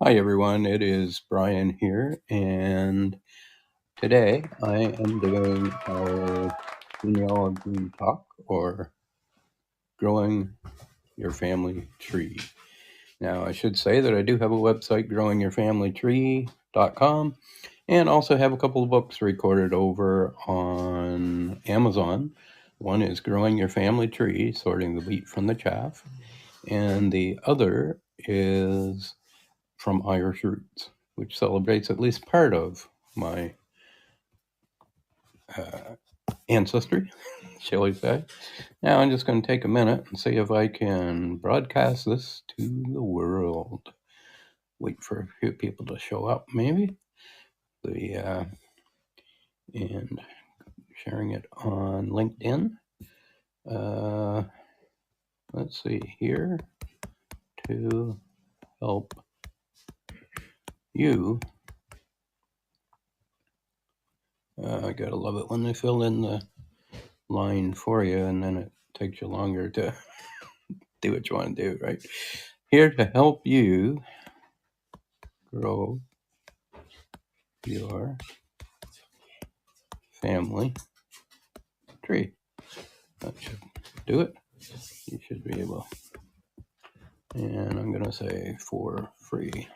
Hi everyone, it is Brian here, and today I am doing our genealogy talk or growing your family tree. Now, I should say that I do have a website, growingyourfamilytree.com, and also have a couple of books recorded over on Amazon. One is Growing Your Family Tree, Sorting the Wheat from the Chaff, and the other is From Irish Roots, which celebrates at least part of my ancestry, shall we say. Now I'm just going to take a minute and see if I can broadcast this to the world. Wait for a few people to show up, maybe. And sharing it on LinkedIn. Let's see here to help you. I gotta love it when they fill in the line for you and then it takes you longer to do what you want to do, right? Here to help you grow your family tree. That should do it. You should be able. And I'm going to say for free,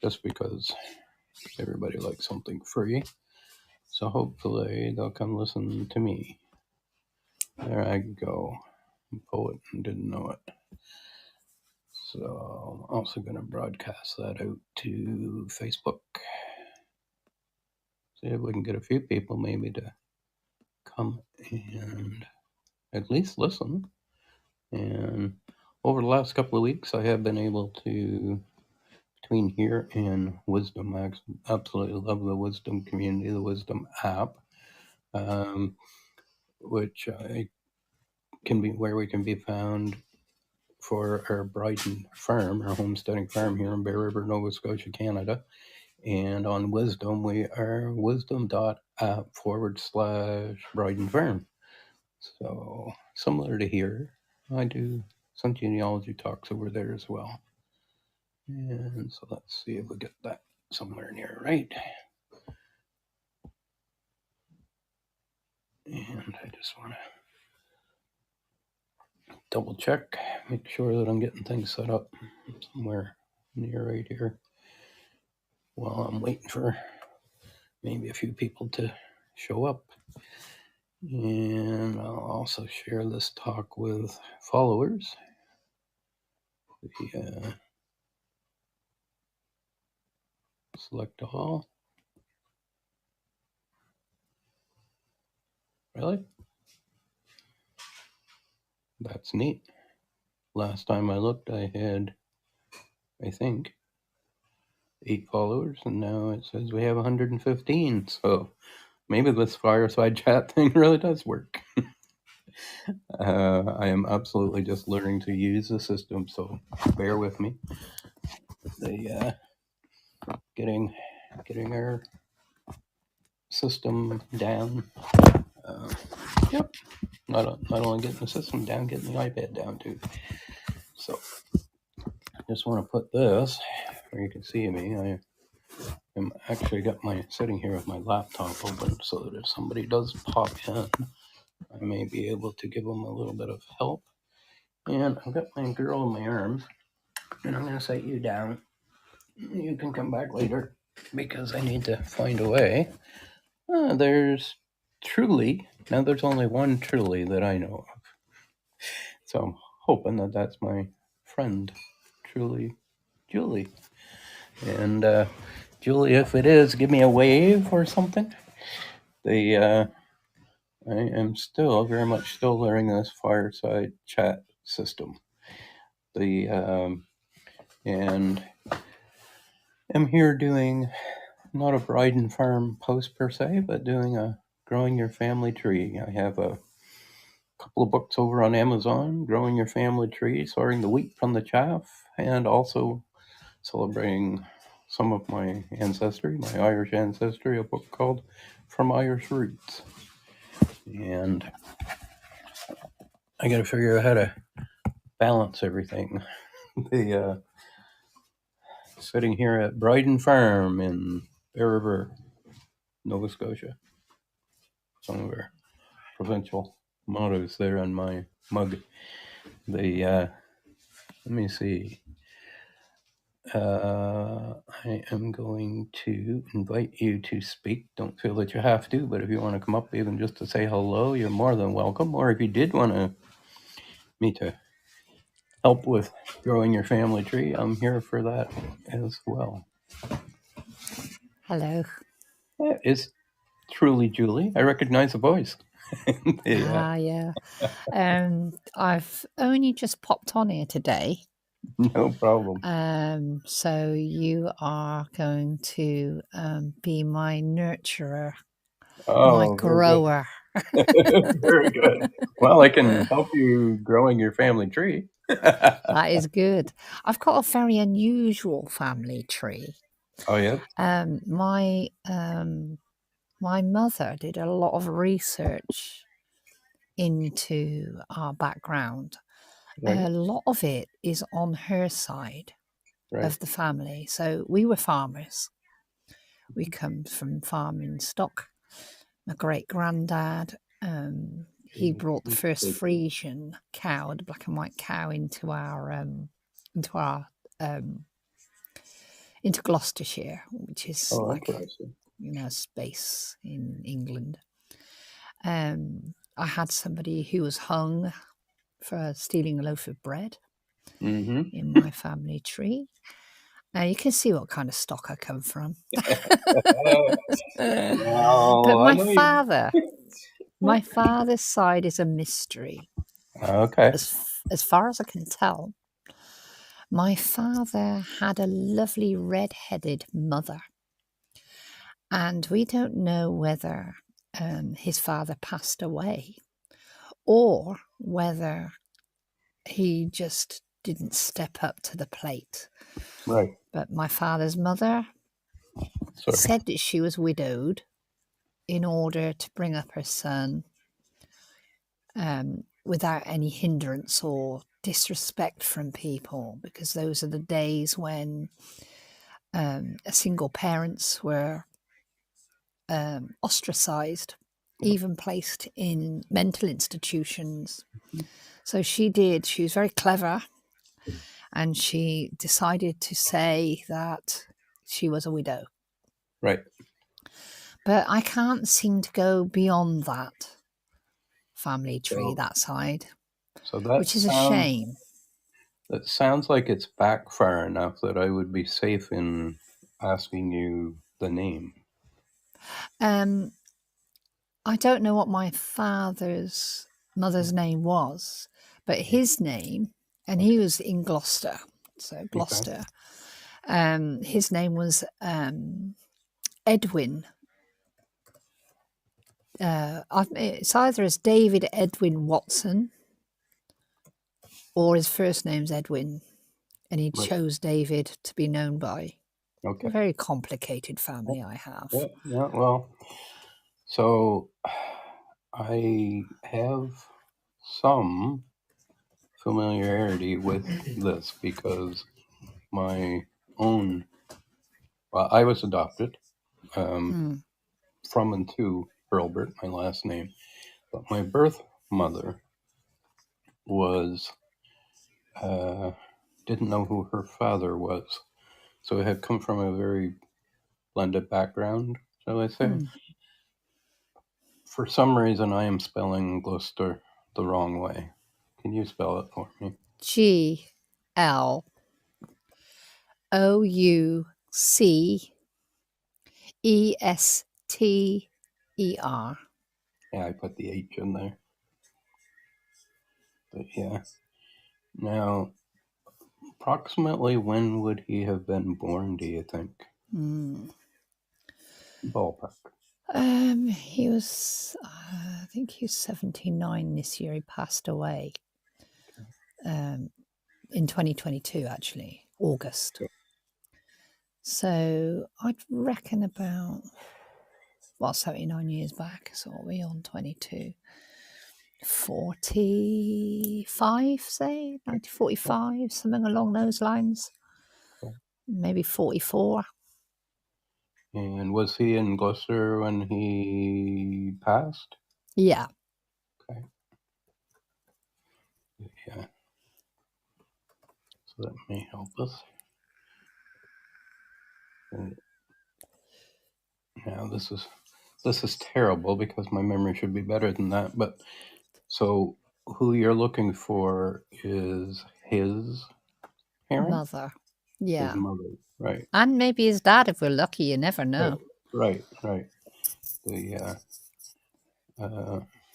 just because everybody likes something free. So hopefully they'll come listen to me. There I go. Poet and didn't know it. So I'm also going to broadcast that out to Facebook. See if we can get a few people maybe to come and at least listen. And over the last couple of weeks, I have been able to, between here and Wisdom, I absolutely love the Wisdom community, the Wisdom app, which can be where we can be found for our Bryden farm, our homesteading farm here in Bear River, Nova Scotia, Canada. And on Wisdom, we are wisdom.app/Bryden farm. So similar to here, I do some genealogy talks over there as well. And so let's see if we get that somewhere near right. And I just want to double check, make sure that I'm getting things set up somewhere near right here while I'm waiting for maybe a few people to show up. And I'll also share this talk with followers. Select all. Really? That's neat. Last time I looked, I had, I think, 8 followers, and now it says we have 115. So maybe this fireside chat thing really does work. I am absolutely just learning to use the system, so bear with me. Getting our system down. Yep. Not only getting the system down, getting the iPad down too. So I just want to put this where you can see me. I am actually got my sitting here with my laptop open so that if somebody does pop in, I may be able to give them a little bit of help. And I've got my girl in my arms, and I'm going to set you down. You can come back later because I need to find a way. There's Truly. Now there's only one Truly that I know of. So I'm hoping that that's my friend, Truly Julie. And Julie, if it is, give me a wave or something. I am still very much still learning this fireside chat system. And I'm here doing not a Bryden Farm post per se, but doing a Growing Your Family Tree. I have a couple of books over on Amazon, Growing Your Family Tree, Sorting the Wheat from the Chaff, and also celebrating some of my ancestry, my Irish ancestry, a book called From Irish Roots. And I got to figure out how to balance everything. sitting here at Bryden Farm in Bear River, Nova Scotia. Some of our provincial mottos there on my mug. Let me see. I am going to invite you to speak. Don't feel that you have to, but if you want to come up even just to say hello, you're more than welcome. Or if you did want me to help with growing your family tree, I'm here for that as well. Hello. That is truly Julie. I recognize the voice. Yeah. I've only just popped on here today. No problem. So you are going to be my nurturer, my grower. Very good. Well, I can help you growing your family tree. That is good. I've got a very unusual family tree. Oh, yeah? My mother did a lot of research into our background. Right. A lot of it is on her side of the family. So we were farmers. We come from farming stock. My great granddad, he brought the first Frisian cow, the black and white cow, into Gloucestershire, which is space in England. I had somebody who was hung for stealing a loaf of bread in my family tree. Now you can see what kind of stock I come from. But my father's side is a mystery. Okay. As far as I can tell, my father had a lovely red-headed mother. And we don't know whether his father passed away or whether he just didn't step up to the plate. Right. But my father's mother said that she was widowed in order to bring up her son without any hindrance or disrespect from people, because those are the days when single parents were ostracized, even placed in mental institutions. So she was very clever, and she decided to say that she was a widow. Right. But I can't seem to go beyond that family tree, that side, which is a shame. That sounds like it's back far enough that I would be safe in asking you the name. I don't know what my mother's name was, but his name, and he was in Gloucester, so Gloucester. Okay. His name was Edwin. It's either as David Edwin Watson, or his first name's Edwin, and he chose David to be known by. Okay. A very complicated family I have. Yeah, well, so I have some familiarity with this because I was adopted from and to Hurlburt, my last name, but my birth mother didn't know who her father was, so it had come from a very blended background, shall I say. For some reason, I am spelling Gloucester the wrong way. Can you spell it for me? GLOUCER. Yeah, I put the H in there. But yeah. Now, approximately when would he have been born, do you think? Ballpark. He was, I think he was 79 this year. He passed away in 2022, actually, August. Okay. So I'd reckon about, 79 years back. So what are we on, 22? 45, say, 1945, something along those lines. maybe 44. And was he in Gloucester when he passed? Yeah. Okay. Yeah. So that may help us. Now this is terrible because my memory should be better than that. But so who you're looking for is his parent, Mother. his Yeah. mother, right? And maybe his dad if we're lucky. You never know. Right. The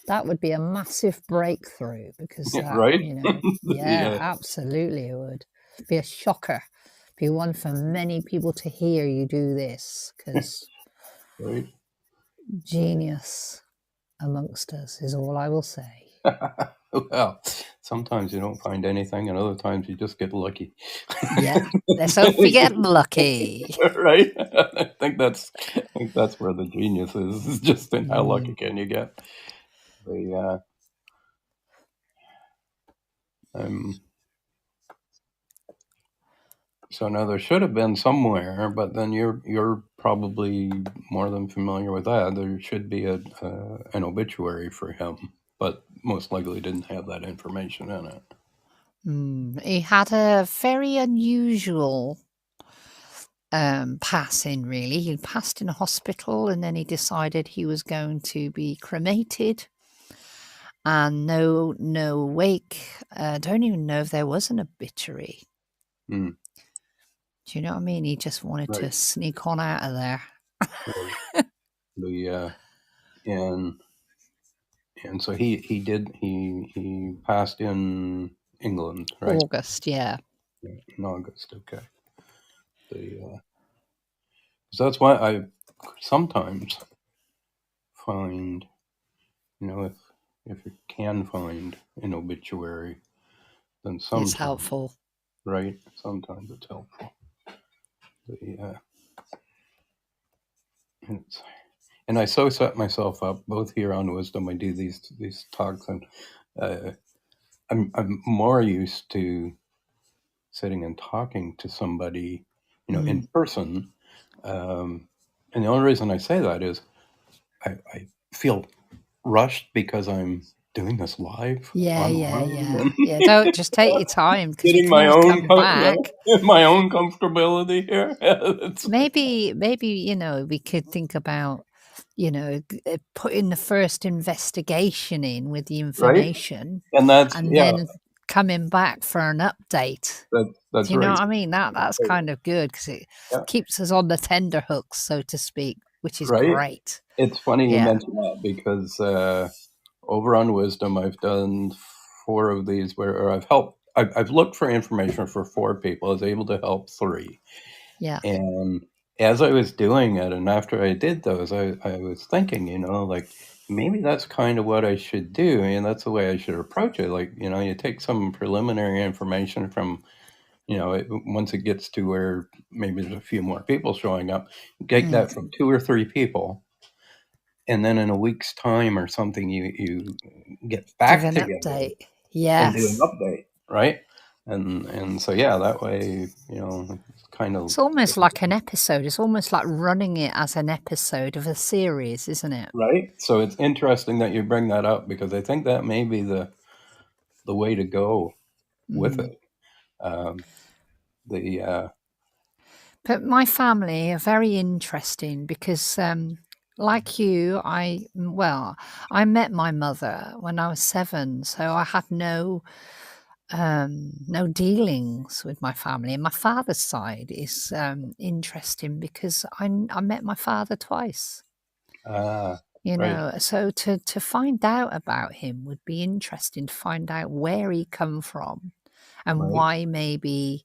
That would be a massive breakthrough because that, right. yeah, absolutely it would. Be a shocker. Be one for many people to hear you do this because Right. genius amongst us is all I will say. Well, sometimes you don't find anything, and other times you just get lucky. Yeah, let's hope we get lucky. Right. I think that's where the genius is just in how lucky can you get. So now there should have been somewhere, but then you're probably more than familiar with that. There should be an obituary for him, but most likely didn't have that information in it. He had a very unusual passing, really. He passed in a hospital and then he decided he was going to be cremated. And no wake. Don't even know if there was an obituary. Mm. Do you know what I mean? He just wanted to sneak on out of there. And so he passed in England, right? August, yeah. In August, okay. So that's why I sometimes find, if you can find an obituary, then sometimes It's helpful. Right? Sometimes it's helpful. And I so set myself up both here on Wisdom. I do these talks, and I'm more used to sitting and talking to somebody, in person. And the only reason I say that is I feel rushed because I'm doing this live. Yeah. Don't just take your time because you Getting can my always own come back. my own comfortability here. Maybe we could think about putting the first investigation in with the information, and that's then coming back for an update. That's Do you know right. what I mean? That's kind of good because it keeps us on the tender hooks, so to speak, which is great. It's funny you mention that because over on Wisdom, I've done 4 of these where I've looked for information for 4 people. I was able to help 3. Yeah. And as I was doing it, and after I did those, I was thinking, like maybe that's kind of what I should do, and that's the way I should approach it. Like, you take some preliminary information from, once it gets to where maybe there's a few more people showing up, get that from 2 or 3 people. And then in a week's time or something, you get back Give an together update. and do an Yes. update, right? And so that way, it's kind of. It's almost like an episode. It's almost like running it as an episode of a series, isn't it? Right. So it's interesting that you bring that up because I think that may be the way to go with it. But my family are very interesting because, like you, I met my mother when I was 7, so I had no dealings with my family. And my father's side is interesting because I met my father twice. So to find out about him would be interesting, to find out where he come from and why maybe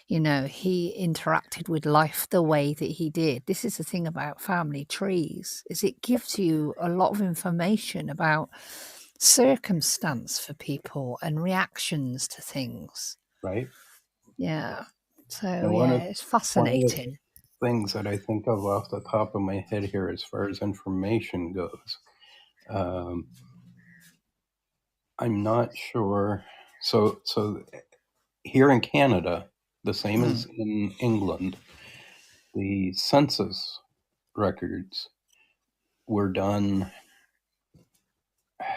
he interacted with life the way that he did. This is the thing about family trees, is it gives you a lot of information about circumstance for people and reactions to things. Right. Yeah. So it's fascinating. Things that I think of off the top of my head here as far as information goes. I'm not sure. So here in Canada, the same as in England. The census records were done.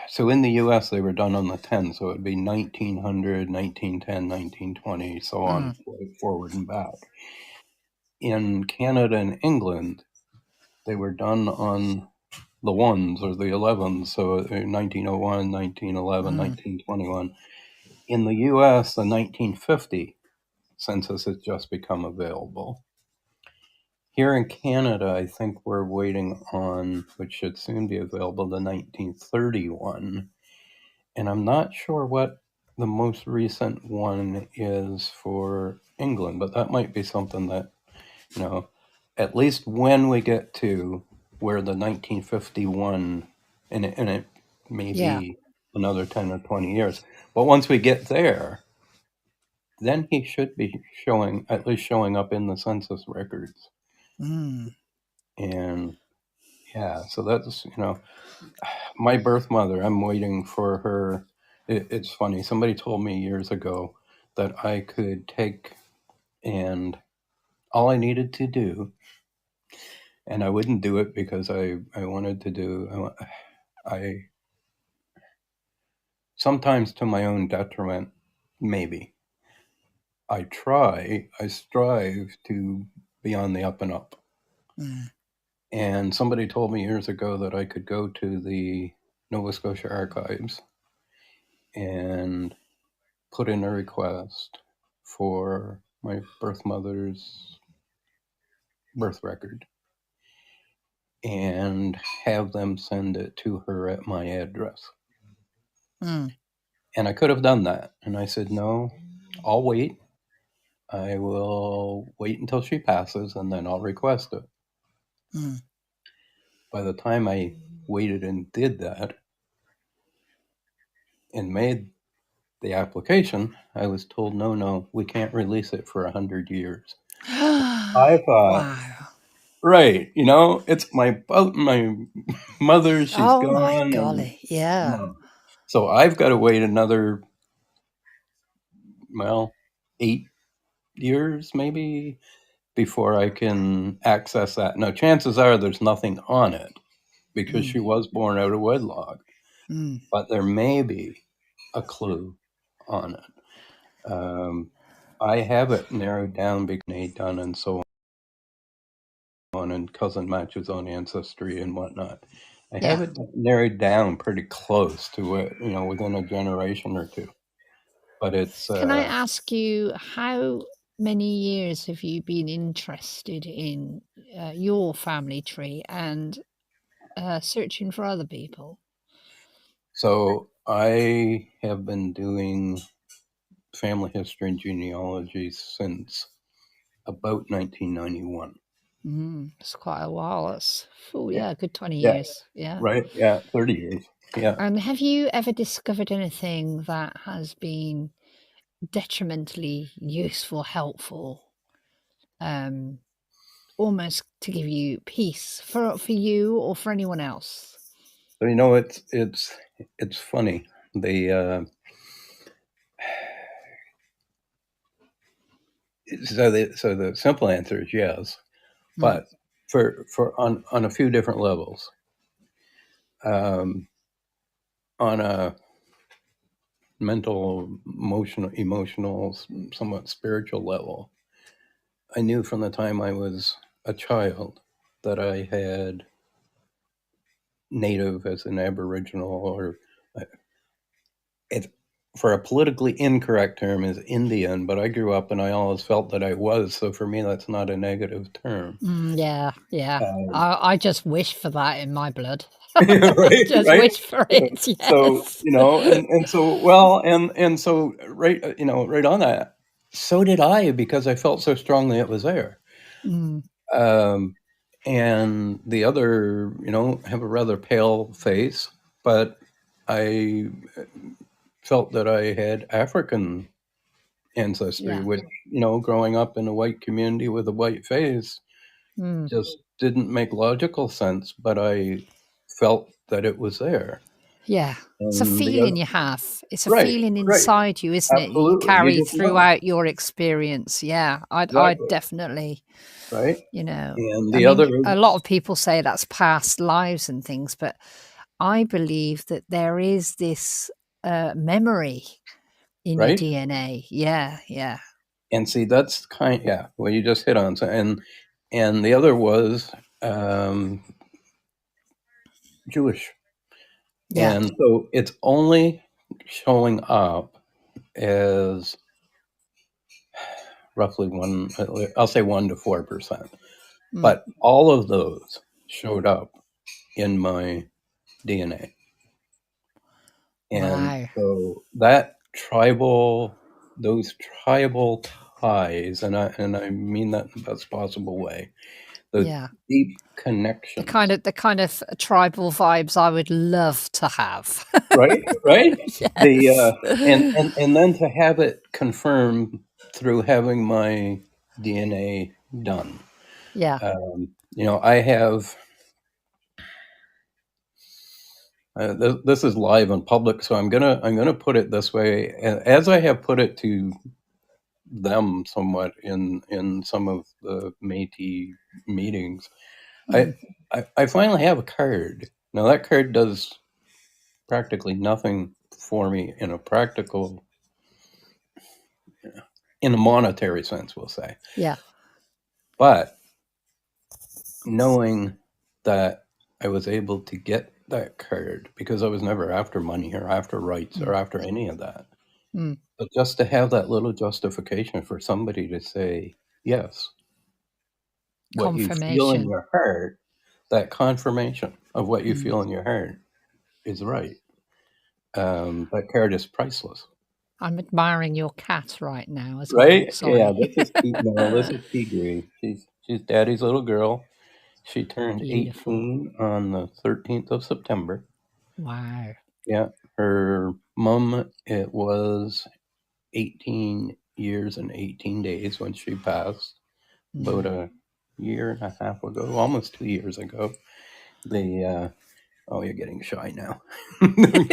So in the US, they were done on the 10, so it would be 1900, 1910, 1920, so on, forward and back. In Canada and England, they were done on the 1s or the 11s, so 1901, 1911, 1921. In the US, the 1950 census has just become available. Here in Canada, I think we're waiting on, which should soon be available, the 1931. And I'm not sure what the most recent one is for England, but that might be something that, at least when we get to where the 1951, and it may be another 10 or 20 years, but once we get there, then he should be at least showing up in the census records. And yeah, so that's, my birth mother, I'm waiting for her. It's funny. Somebody told me years ago that I could take, and all I needed to do, and I wouldn't do it because I wanted to do, I sometimes to my own detriment, maybe. I strive to be on the up and up. And somebody told me years ago that I could go to the Nova Scotia Archives and put in a request for my birth mother's birth record and have them send it to her at my address. And I could have done that. And I said, no, I'll wait. I will wait until she passes and then I'll request it. By the time I waited and did that and made the application, I was told, no, we can't release it for 100 years. I thought, Wow. right, it's my mother, she's Oh gone. my golly, yeah. So I've got to wait another, 8 years maybe before I can access that. Now, chances are there's nothing on it because she was born out of wedlock, but there may be a clue on it. I have it narrowed down because done and so on, and cousin matches on Ancestry and whatnot. I have it narrowed down pretty close to it, within a generation or two. But it's. Can I ask you, how many years have you been interested in your family tree and searching for other people? So I have been doing family history and genealogy since about 1991. It's quite a while. That's a good 20 years. Yeah. Right. Yeah. 30 years. Yeah. And have you ever discovered anything that has been detrimentally useful, helpful, almost to give you peace for you or for anyone else? So it's funny. So the simple answer is yes, but for on a few different levels. On a mental, emotional, somewhat spiritual level, I knew from the time I was a child that I had Native as an Aboriginal, or for a politically incorrect term is Indian, but I grew up and I always felt that I was. So for me, that's not a negative term. Yeah. I just wish for that in my blood. Right, just right? wish for it. Yes. So, and so, and so, right, right on that. So did I, because I felt so strongly it was there. And the other, have a rather pale face, but I felt that I had African ancestry, which, growing up in a white community with a white face just didn't make logical sense, but I felt that it was there. Yeah. It's a And the feeling other, you have. It's a right, feeling right, inside you, isn't it? You absolutely. You carry just know, throughout your experience. Yeah. I exactly, definitely, right. you know, And I the mean, other a is lot of people say that's past lives and things, but I believe that there is this memory in your right. DNA. Yeah. Yeah. And see, that's yeah, well, you just hit on. So, and the other was um, Jewish, Yeah. and so it's only showing up as roughly I'll say 1 to 4%, Mm. but all of those showed up in my DNA, and Wow. so those tribal ties, and I mean that in the best possible way, the Yeah. deep The connections. kind of tribal vibes I would love to have. Right, right. The Yes. and then to have it confirmed through having my DNA done. Yeah. I have. This is live and public, so I'm gonna put it this way, as I have put it to them somewhat in some of the Métis meetings. I, Mm. I finally have a card. Now that card does practically nothing for me in a monetary sense, we'll say. Yeah. But knowing that I was able to get that card because I was never after money or after rights or Mm. after any of that, Mm. but just to have that little justification for somebody to say, yes, what you feel in Confirmation. your heart, that confirmation of what you Mm. feel in your heart is right. That card is priceless. I'm admiring your cat right now as well. Right? Yeah, Sorry. this is Tigre. She's daddy's little girl. She turned Beautiful. 18 on the 13th of September. Wow. Yeah, her mom, it was 18 years and 18 days when she passed, about Mm. a year and a half ago, almost 2 years ago. Oh, you're getting shy now.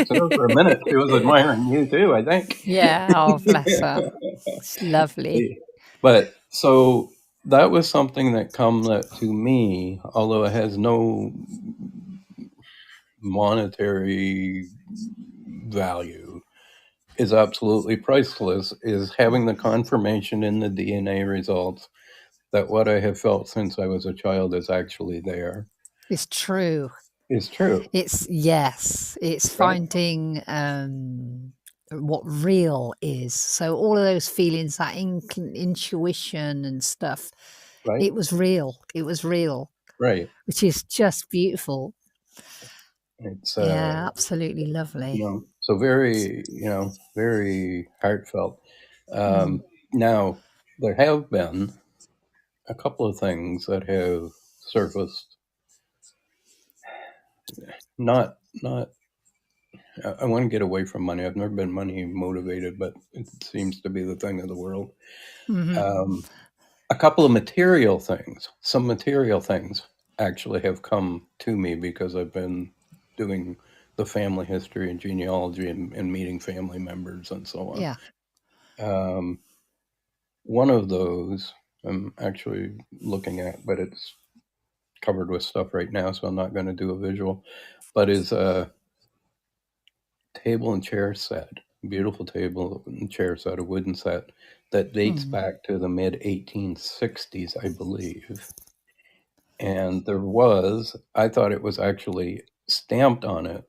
So for a minute, she was admiring you too, I think. Yeah. Oh, bless her. It's lovely. But so that was something that come that to me, although it has no monetary value, is absolutely priceless, is having the confirmation in the DNA results that what I have felt since I was a child is actually there, It's true. is true, Yes. It's right? finding what real is. So all of those feelings, that intuition and stuff, Right? it was real. It was real, Right. which is just beautiful. It's Yeah, absolutely lovely. so very heartfelt. Mm. Now there have been a couple of things that have surfaced. Not I want to get away from money. I've never been money motivated, but it seems to be the thing of the world. Hmm. Um, a couple of material things, some material things actually have come to me because I've been doing the family history and genealogy and meeting family members and so on. Yeah. One of those I'm actually looking at, but it's covered with stuff right now, so I'm not going to do a visual, but is a table and chair set, beautiful table and chair set, a wooden set that dates Mm. back to the mid 1860s, I believe. And I thought it was actually stamped on it.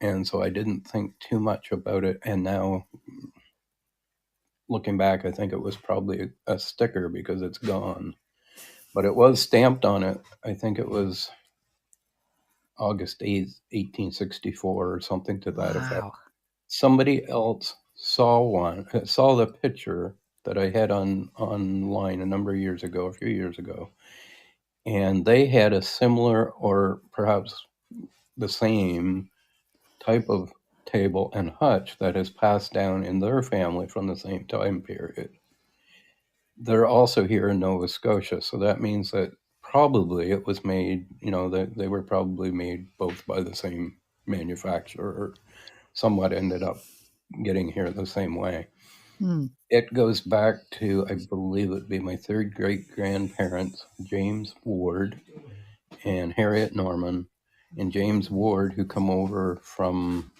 And so I didn't think too much about it. And now looking back, I think it was probably a sticker because it's gone. But it was stamped on it. I think it was August 8th, 1864 or something to that effect. Wow. Somebody else saw the picture that I had online a few years ago, and they had a similar or perhaps the same type of table and hutch that is passed down in their family from the same time period. They're also here in Nova Scotia, so that means that probably it was made, that they were probably made both by the same manufacturer somewhat ended up getting here the same way. Hmm. It goes back to, I believe it'd be my third great grandparents, James Ward and Harriet Norman, and James Ward, who come over from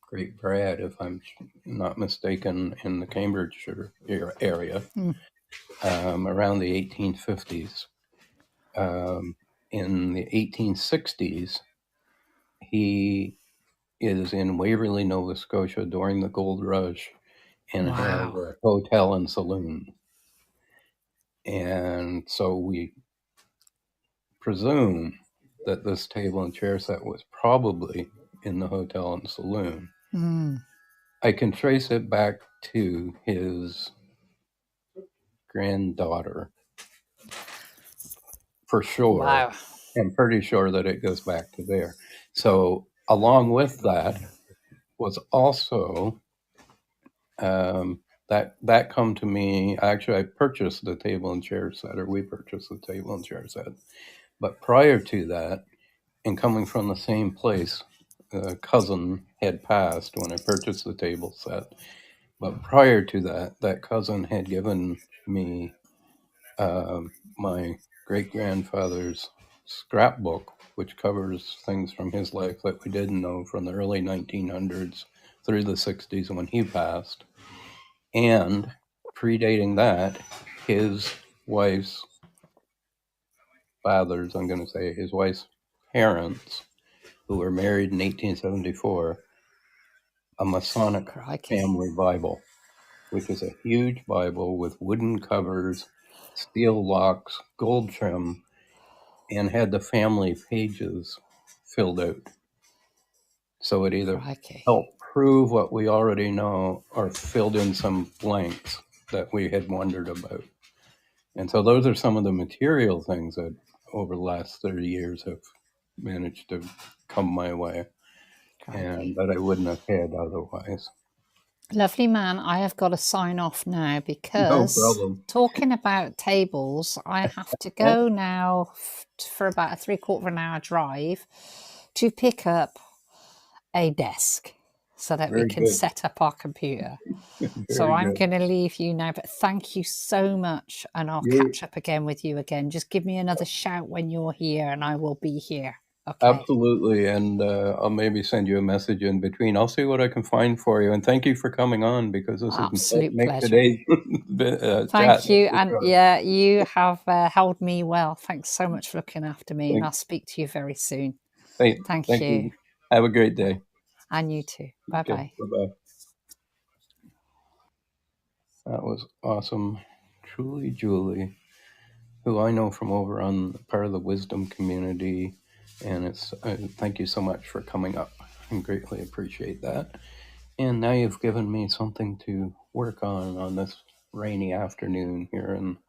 Great Brad, if I'm not mistaken, in the Cambridgeshire area, around the 1850s. In the 1860s, he is in Waverly, Nova Scotia during the gold rush and has Wow. a hotel and saloon. And so we presume that this table and chair set was probably in the hotel and saloon. Hmm. I can trace it back to his granddaughter for sure. Wow. I'm pretty sure that it goes back to there. So along with that was also that come to me. Actually, I purchased the table and chair set, or we purchased the table and chair set. But prior to that, and coming from the same place, a cousin had passed when I purchased the table set. But prior to that, that cousin had given me my great grandfather's scrapbook, which covers things from his life that we didn't know from the early 1900s through the 60s when he passed. And predating that, his wife's fathers, I'm going to say his wife's parents, who were married in 1874, a Masonic Crikey. family Bible, which is a huge Bible with wooden covers, steel locks, gold trim, and had the family pages filled out. So it either Crikey. helped prove what we already know or filled in some blanks that we had wondered about. And so those are some of the material things that over the last 30 years have managed to come my way Crikey. and that I wouldn't have had otherwise. Lovely man, I have got to sign off now No because problem. talking about tables, I have to go now for about a 3/4 of an hour drive to pick up a desk so that we Very can good. set up our computer. So Very I'm good. going to leave you now, but thank you so much, and I'll You're catch up again with you again. Just give me another shout when you're here, and I will be here. Okay. absolutely. And I'll maybe send you a message in between. I'll see what I can find for you. And thank you for coming on because this is Absolute make pleasure. today's chat. Thank you. And yeah, you have held me well. Thanks so much for looking after me. And I'll speak to you very soon. Thank you. Have a great day. And you too. Bye bye. Bye-bye. That was awesome. Truly, Julie, who I know from over on part of the wisdom community. And it's thank you so much for coming up. I greatly appreciate that. And now you've given me something to work on this rainy afternoon here in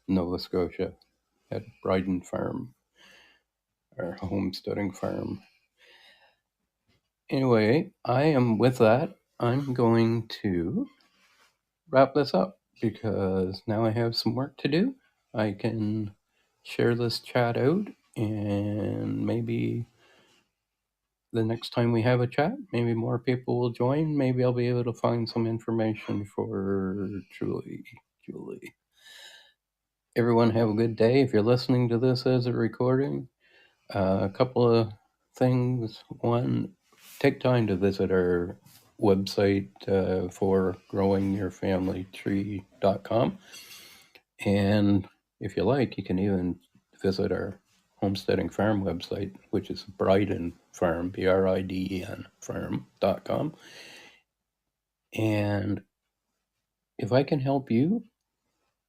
Nova Scotia at Bryden Farm, our homesteading farm. Anyway, I am with that. I'm going to wrap this up because now I have some work to do. I can share this chat out and maybe the next time we have a chat, maybe more people will join. Maybe I'll be able to find some information for Julie. Everyone have a good day. If you're listening to this as a recording, a couple of things. One, take time to visit our website for growingyourfamilytree.com. And if you like, you can even visit our homesteading farm website, which is Bryden Farm, BRIDEN farm.com. And if I can help you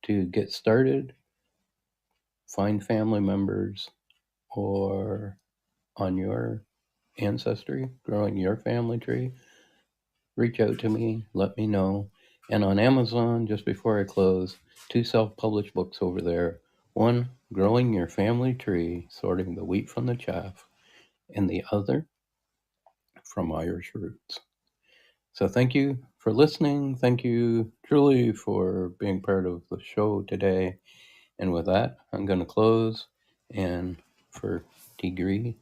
to get started, find family members, or on your ancestry, growing your family tree, reach out to me, let me know. And on Amazon, just before I close, 2 self-published books over there. One, Growing Your Family Tree, Sorting the Wheat from the Chaff, and the other, From Irish Roots. So thank you for listening. Thank you, Julie, for being part of the show today. And with that, I'm going to close. And for Degree